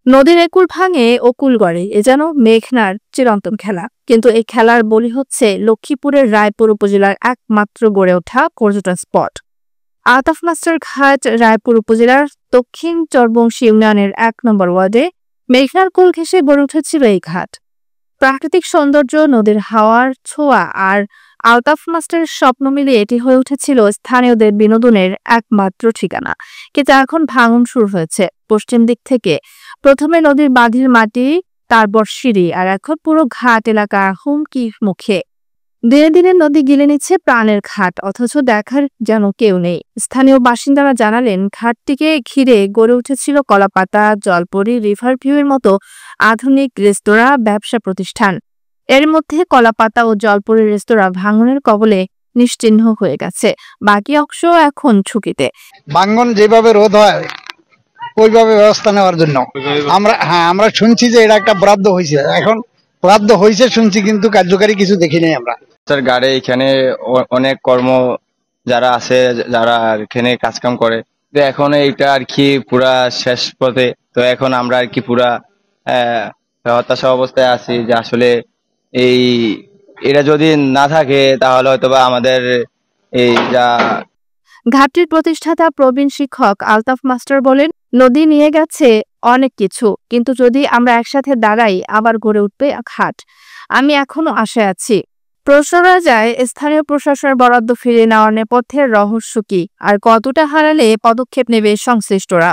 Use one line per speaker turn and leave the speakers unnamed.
নদীর একুল ভাঙে ও কুল গড়ে, এ যেন মেঘনার চিরন্তন খেলা। কিন্তু এই খেলার বলি হচ্ছে লক্ষ্মীপুরের রায়পুর উপজেলার একমাত্র গড়ে ওঠা পর্যটন স্পট আলতাফ মাস্টার ঘাট। রায়পুর উপজেলার দক্ষিণ চরবংশী ইউনিয়নের ১ নম্বর ওয়ার্ডে মেঘনার কোল ঘেঁষে গড়ে উঠেছিল এই ঘাট। প্রাকৃতিক সৌন্দর্য, নদীর হাওয়ার ছোঁয়া আর আলতাফ মাস্টারের স্বপ্ন মিলিয়ে এটি হয়ে উঠেছিল স্থানীয়দের বিনোদনের একমাত্র ঠিকানা। কিন্তু এখন ভাঙন শুরু হয়েছে পশ্চিম দিক থেকে। প্রথমে নদীর বাঁধের মাটি, তারপর সিঁড়ি, আর এখন পুরো ঘাট এলাকা হুমকির মুখে। দিনে দিনে নদী গিলে নিচ্ছে প্রাণের ঘাট, অথচ দেখার যেন কেউ নেই। স্থানীয় বাসিন্দারা জানালেন, ঘাটটিকে ঘিরে গড়ে উঠেছিল কলাপাতা, জলপরি, রিভার ভিউয়ের মতো আধুনিক রেস্তোরাঁ, ব্যবসা প্রতিষ্ঠান। এর মধ্যে কলাপাতা ও জলপরি রেস্তোরাঁ ভাঙনের কবলে নিশ্চিহ্ন হয়ে গেছে, বাকি অংশ এখন ঝুঁকিতে।
ভাঙন যেভাবে রোধ হয় ওইভাবে ব্যবস্থা নেওয়ার জন্য আমরা শুনছি যে এটা একটা বরাদ্দ হয়েছে, এখন বরাদ্দ হয়েছে শুনছি, কিন্তু কার্যকারী কিছু দেখি নাই আমরা।
স্যার গাড়ি এখানে অনেক কর্ম যারা আছে, যারা এখানে কাজকাম করে, তো এখন এইটা আর কি পুরা শেষ পথে। তো এখন আমরা আর কি পুরা হতাশা অবস্থায় আছি যে আসলে এই এটা যদি না থাকে তাহলে হয়তোবা আমাদের এই যা।
ঘাটটির প্রতিষ্ঠাতা প্রবীণ শিক্ষক আলতাফ মাস্টার বলেন, নদী নিয়ে গেছে অনেক কিছু, কিন্তু যদি আমরা একসাথে দাঁড়াই আবার গড়ে উঠবে ঘাট। আমি এখনো আশায় আছি। প্রশ্নরা যায়, স্থানীয় প্রশাসনের বরাদ্দ ফিরিয়ে নেওয়ার নেপথ্যের রহস্য কি, আর কতটা হারালে পদক্ষেপ নেবে সংশ্লিষ্টরা।